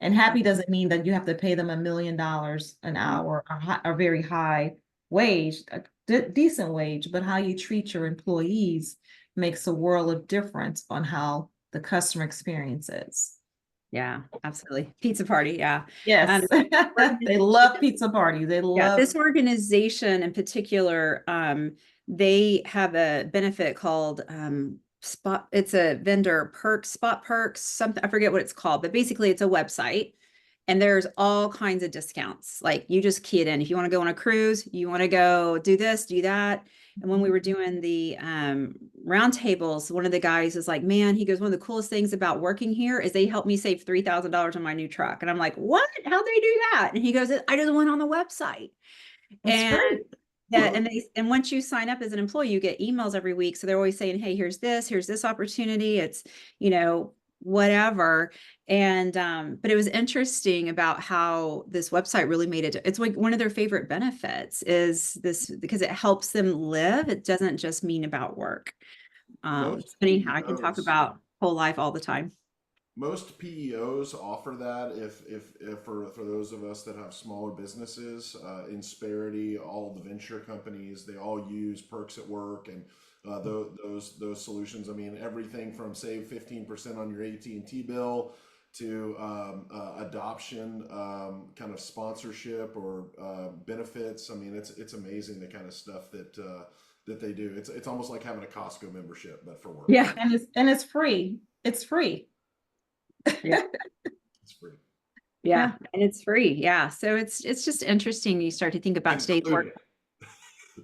And happy doesn't mean that you have to pay them $1 million an hour, a very high wage, a decent wage, but how you treat your employees makes a world of difference on how the customer experience is. Yeah, absolutely. Pizza party. Yeah. Yes. They love pizza parties. They love this organization in particular. They have a benefit called Spot. It's a vendor perks, Spot Perks, something, I forget what it's called, but basically it's a website and there's all kinds of discounts. Like you just key it in. If you want to go on a cruise, you want to go do this, do that, And when we were doing the roundtables, one of the guys is like, man, he goes, one of the coolest things about working here is they helped me save $3,000 on my new truck. And I'm like, what? How'd they do that? And he goes, I just went on the website. That's And great. that, and once you sign up as an employee, you get emails every week. So they're always saying, hey, here's this opportunity. It's, whatever. And but it was interesting about how this website really made it. It's like one of their favorite benefits is this because it helps them live. It doesn't just mean about work. Most Anyhow, I can talk PEOs about whole life all the time. Most PEOs offer that if for those of us that have smaller businesses, Insperity, all the venture companies, they all use Perks at Work and those solutions. I mean, everything from save 15% on your AT&T bill to adoption, kind of sponsorship or benefits. I mean, it's amazing the kind of stuff that they do. It's almost like having a Costco membership, but for work. Yeah. And it's free. It's free. Yeah. It's free. Yeah. And it's free. Yeah. So it's just interesting. You start to think about today's work. Included.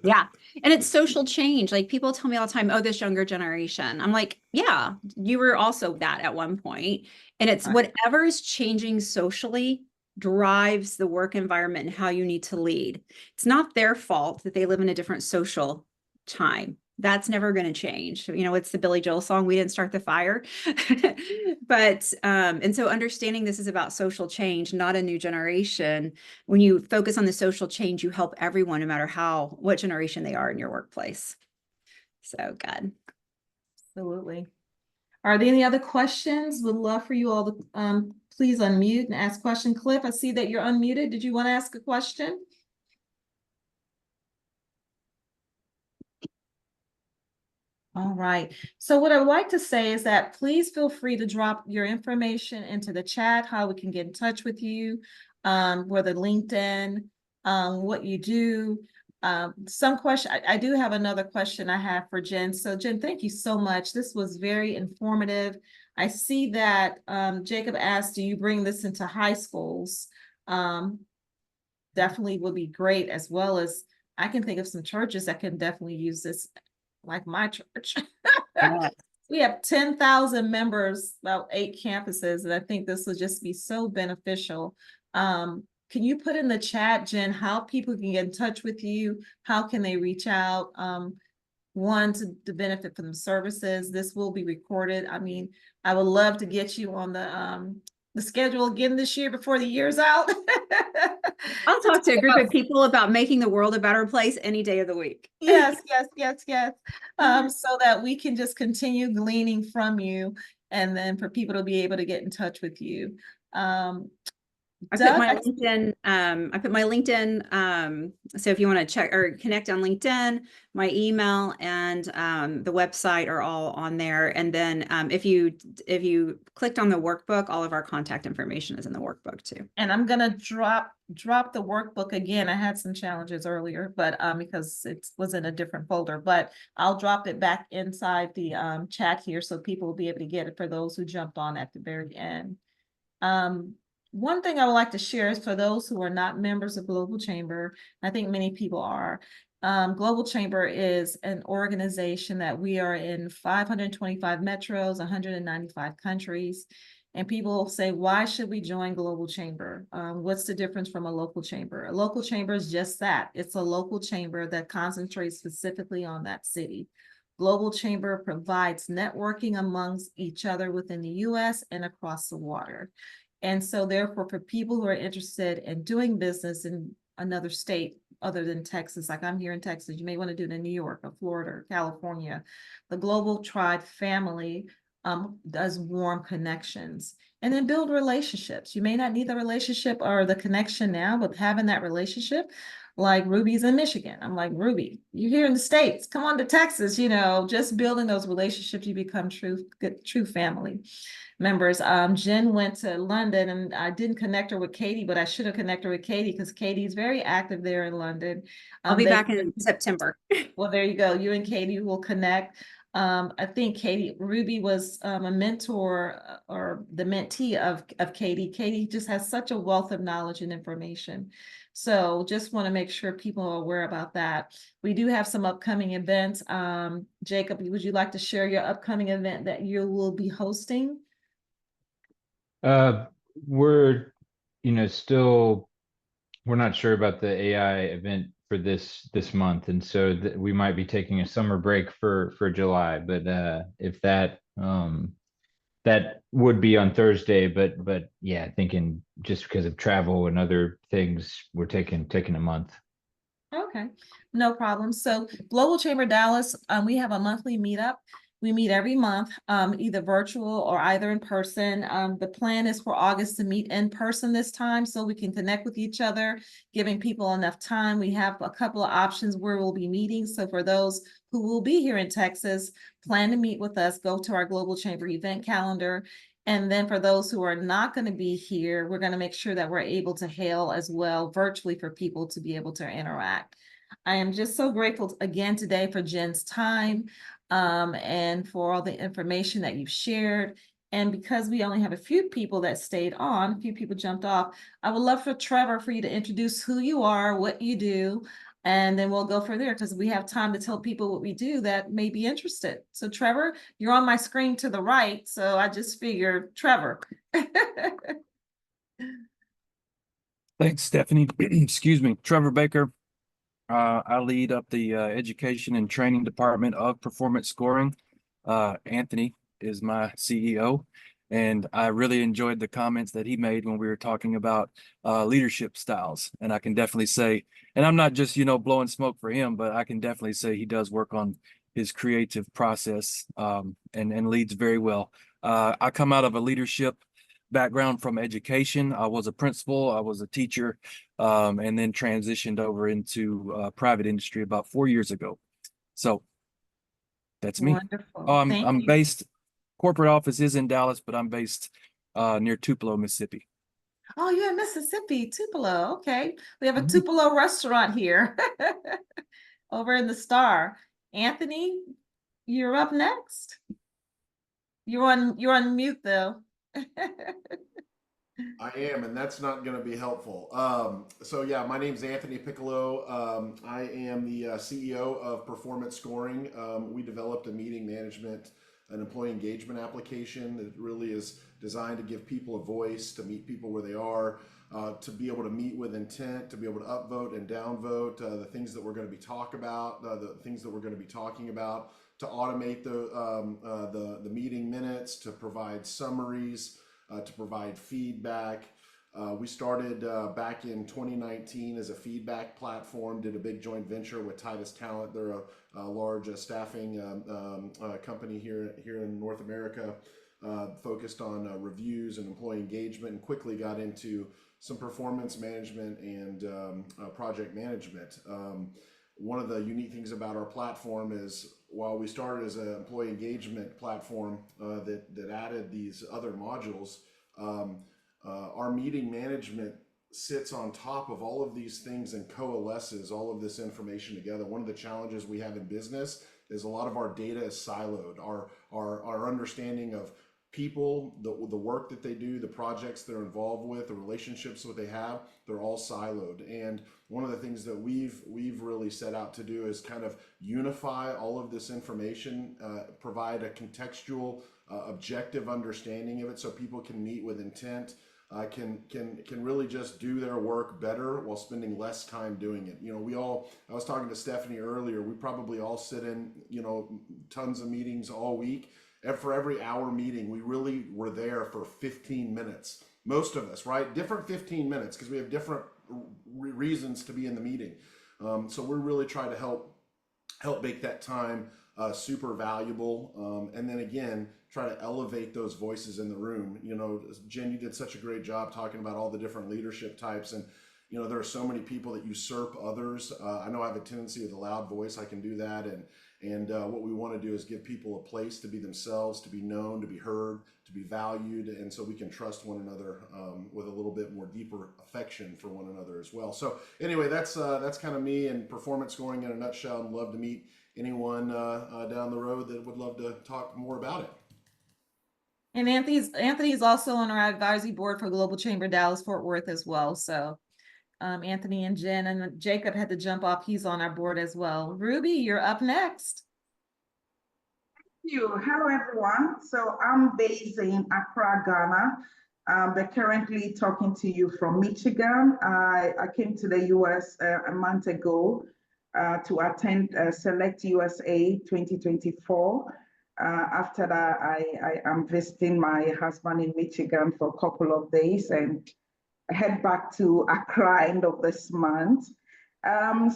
Yeah. And it's social change. Like people tell me all the time, oh, this younger generation. I'm like, yeah, you were also that at one point. And it's Right. whatever is changing socially drives the work environment and how you need to lead. It's not their fault that they live in a different social time. That's never going to change. It's the Billy Joel song, we didn't start the fire. But and so understanding this is about social change, not a new generation. When you focus on the social change, you help everyone, no matter what generation they are in your workplace. So good. Absolutely. Are there any other questions? Would love for you all to please unmute and ask question. Cliff, I see that you're unmuted. Did you want to ask a question? All right. So what I would like to say is that please feel free to drop your information into the chat, how we can get in touch with you, whether LinkedIn, what you do. Some question, I do have another question I have for Jen. So Jen, thank you so much. This was very informative. I see that Jacob asked, do you bring this into high schools? Definitely would be great, as well as I can think of some churches that can definitely use this, like my church. Yeah. We have 10,000 members, about 8 campuses, and I think this will just be so beneficial. Can you put in the chat, Jen, how people can get in touch with you? How can they reach out? One, to benefit from the services. This will be recorded. I mean, I would love to get you on the schedule again this year before the year's out. I'll talk to a group of people about making the world a better place any day of the week. Yes. So that we can just continue gleaning from you, and then for people to be able to get in touch with you. I Doug, put my LinkedIn, so if you want to check or connect on LinkedIn, my email and the website are all on there. And then if you clicked on the workbook, all of our contact information is in the workbook too. and I'm gonna drop the workbook again. I had some challenges earlier, but because it was in a different folder, but I'll drop it back inside the chat here so people will be able to get it for those who jumped on at the very end. One thing I would like to share is for those who are not members of Global Chamber, I think many people are. Global Chamber is an organization that we are in 525 metros, 195 countries. And people say, why should we join Global Chamber? What's the difference from a local chamber? A local chamber is just that. It's a local chamber that concentrates specifically on that city. Global Chamber provides networking amongst each other within the US and across the water. And so therefore, for people who are interested in doing business in another state other than Texas, like I'm here in Texas, you may want to do it in New York or Florida or California, the Global Tribe family does warm connections and then build relationships. You may not need the relationship or the connection now, but having that relationship, like Ruby's in Michigan. I'm like, Ruby, you're here in the States, come on to Texas, just building those relationships, you become true family members. Jen went to London, and I didn't connect her with Katie, but I should have connected her with Katie because Katie's very active there in London. I'll be back in September. Well, there you go. You and Katie will connect. I think Ruby was a mentor or the mentee of Katie. Katie just has such a wealth of knowledge and information. So just want to make sure people are aware about that. We do have some upcoming events. Jacob, would you like to share your upcoming event that you will be hosting? Uh, we're, still, we're not sure about the AI event for this month, and so we might be taking a summer break for July. But if that would be on Thursday, but yeah, thinking just because of travel and other things, we're taking a month. Okay, no problem. So Global Chamber Dallas, we have a monthly meetup. We meet every month, either virtual or either in person. The plan is for August to meet in person this time so we can connect with each other, giving people enough time. We have a couple of options where we'll be meeting. So for those who will be here in Texas, plan to meet with us, go to our Global Chamber event calendar. And then for those who are not going to be here, we're going to make sure that we're able to hail as well virtually for people to be able to interact. I am just so grateful again today for Jen's time and for all the information that you've shared. And because we only have a few people that stayed on, a few people jumped off, I would love for Trevor for you to introduce who you are, what you do, and then we'll go from there because we have time to tell people what we do that may be interested. So Trevor, you're on my screen to the right, so I just figured Trevor. Thanks, Stephanie. Excuse me. Trevor Baker. I lead up the education and training department of performance scoring. Anthony is my CEO, and I really enjoyed the comments that he made when we were talking about leadership styles. And I can definitely say, and I'm not just, blowing smoke for him, but I can definitely say he does work on his creative process and leads very well. I come out of a leadership background from education. I was a principal, I was a teacher, and then transitioned over into private industry about 4 years ago. So that's me. Wonderful. Oh, Thank I'm you. based, corporate office is in Dallas, but I'm based near Tupelo, Mississippi. Oh, you're in Mississippi, Tupelo. Okay. We have a Mhm. Tupelo restaurant here over in the Star. Anthony, you're up next. You're on mute though. I am, and that's not going to be helpful. So yeah, my name's Anthony Piccolo. I am the CEO of Performance Scoring. We developed a meeting management and employee engagement application that really is designed to give people a voice, to meet people where they are, to be able to meet with intent, to be able to upvote and downvote the things that we're going to be talking about, to automate the meeting minutes, to provide summaries, to provide feedback. We started back in 2019 as a feedback platform, did a big joint venture with Titus Talent. They're a large staffing company here in North America, focused on reviews and employee engagement, and quickly got into some performance management and project management. One of the unique things about our platform is while we started as an employee engagement platform that added these other modules, our meeting management sits on top of all of these things and coalesces all of this information together. One of the challenges we have in business is a lot of our data is siloed. Our understanding of people, the work that they do, the projects they're involved with, the relationships that they have, they're all siloed. And one of the things that we've really set out to do is kind of unify all of this information, provide a contextual, objective understanding of it, so people can meet with intent, can really just do their work better while spending less time doing it. I was talking to Stephanie earlier, we probably all sit in, tons of meetings all week. And for every hour meeting, we really were there for 15 minutes. Most of us, right? Different 15 minutes because we have different reasons to be in the meeting. So we're really trying to help make that time super valuable. And then again, try to elevate those voices in the room. Jen, you did such a great job talking about all the different leadership types. And, there are so many people that usurp others. I know I have a tendency with a loud voice. I can do that. And what we want to do is give people a place to be themselves, to be known, to be heard, to be valued, and so we can trust one another with a little bit more deeper affection for one another as well. So anyway, that's kind of me and performance scoring in a nutshell. I'd love to meet anyone down the road that would love to talk more about it. And Anthony's also on our advisory board for Global Chamber Dallas Fort Worth as well. So Anthony and Jen, and Jacob had to jump off. He's on our board as well. Ruby, you're up next. You. Hello, everyone. So I'm based in Accra, Ghana, but currently talking to you from Michigan. I came to the US a month ago to attend Select USA 2024. After that, I am visiting my husband in Michigan for a couple of days and head back to Accra end of this month.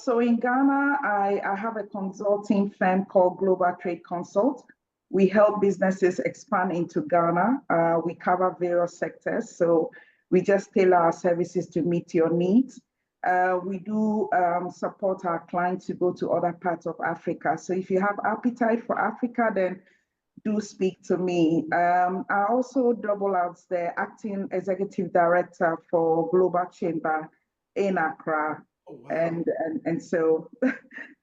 So in Ghana, I have a consulting firm called Global Trade Consult. We help businesses expand into Ghana. We cover various sectors, so we just tailor our services to meet your needs. We do support our clients to go to other parts of Africa. So if you have appetite for Africa, then do speak to me. I also double as the acting executive director for Global Chamber in Accra. Oh, wow. And so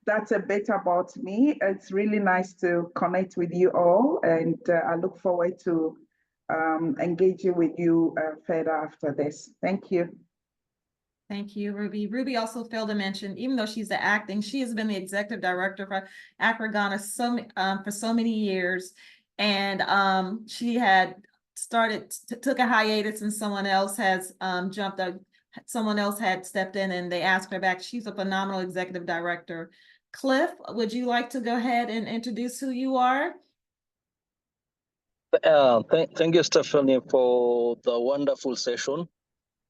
that's a bit about me. It's really nice to connect with you all, and I look forward to engaging with you further after this. Thank you. Thank you, Ruby. Ruby also failed to mention, even though she's the acting, she has been the executive director for Accra Ghana for so many years. And she had took a hiatus, and someone else has jumped up. Someone else had stepped in and they asked her back. She's a phenomenal executive director. Cliff, would you like to go ahead and introduce who you are? Thank you, Stephanie, for the wonderful session.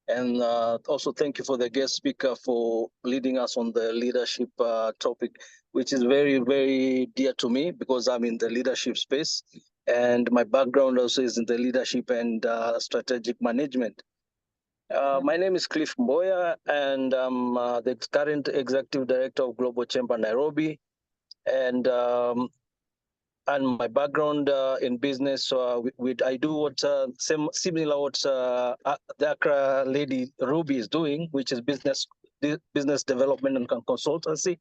And also thank you for the guest speaker for leading us on the leadership topic, which is very, very dear to me because I'm in the leadership space. And my background also is in the leadership and strategic management. My name is Cliff Mboya, and I'm the current executive director of Global Chamber Nairobi. And my background in business, I do what similar what the Accra lady Ruby is doing, which is business development and consultancy.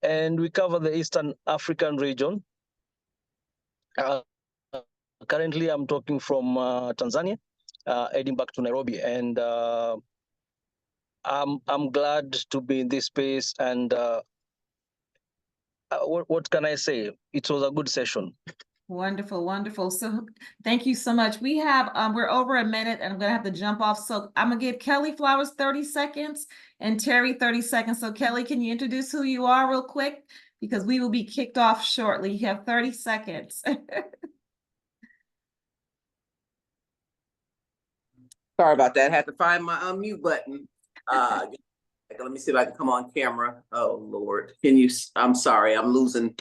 And we cover the Eastern African region. Currently, I'm talking from Tanzania, heading back to Nairobi, and I'm glad to be in this space. And what can I say? It was a good session. Wonderful, wonderful. So thank you so much. We have we're over a minute and I'm gonna have to jump off. So I'm gonna give Kelly Flowers 30 seconds and Terry 30 seconds. So Kelly, can you introduce who you are real quick? Because we will be kicked off shortly. You have 30 seconds. Sorry about that. I had to find my unmute button. Let me see if I can come on camera. Oh Lord, can you? I'm sorry, I'm losing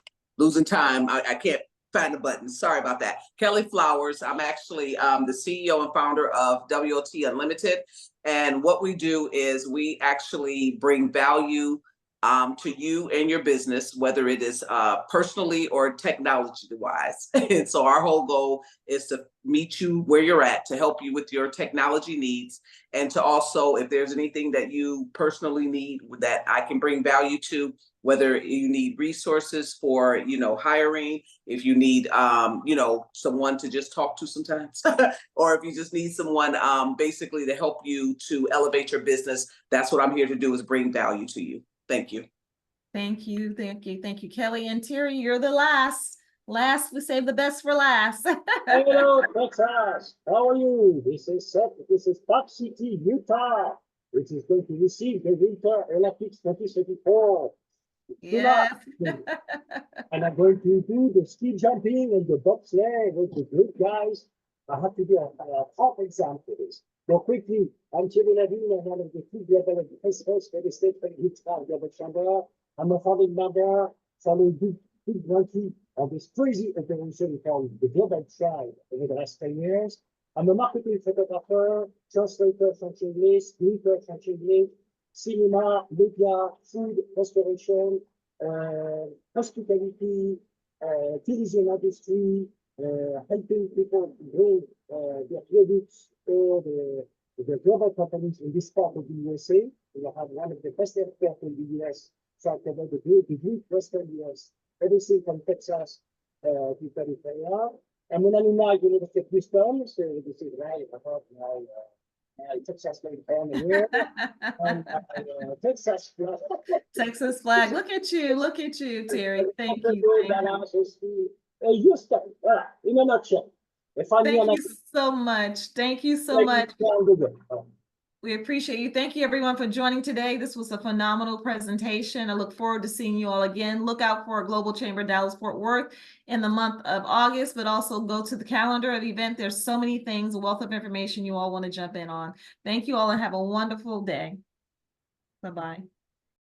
time. I can't find the button. Sorry about that. Kelly Flowers. I'm actually the CEO and founder of WOT Unlimited, and what we do is we actually bring value to you and your business, whether it is personally or technology-wise. And so our whole goal is to meet you where you're at, to help you with your technology needs, and to also, if there's anything that you personally need that I can bring value to, whether you need resources for, hiring, if you need, someone to just talk to sometimes, or if you just need someone basically to help you to elevate your business, that's what I'm here to do, is bring value to you. Thank you. Thank you, thank you, thank you, Kelly and Terry. You're the last. We save the best for last. Hello, Texas. How are you? This is Park City, Utah, which is going to receive the Winter Olympics 2024. Yes. And I'm going to do the ski jumping and the bobsleigh with the great guys. I have to do a top exam for this. So quickly, I'm Thierry Lavigne, I'm one of the two global experts for the state for Utah Global Chamber. I'm a founding member, following big grantee of this crazy operation called the Global Tribe over the last 10 years. I'm a marketing photographer, translator French English, speaker French English, cinema, media, food, restoration, hospitality, tourism industry, helping people grow their products or the global companies in this part of the USA. We have one of the best experts in the US, so I cover the great Western US, everything from Texas to California. I'm an alumni of University of Houston, so this is right about my Texas flag on here. Texas flag. Texas flag. Look at you, Terry. Thank you. Houston, in a nutshell. Thank you so much. Thank you so much. We appreciate you. Thank you everyone for joining today. This was a phenomenal presentation. I look forward to seeing you all again. Look out for Global Chamber Dallas-Fort Worth in the month of August, but also go to the calendar of the event. There's so many things, a wealth of information you all want to jump in on. Thank you all and have a wonderful day. Bye-bye.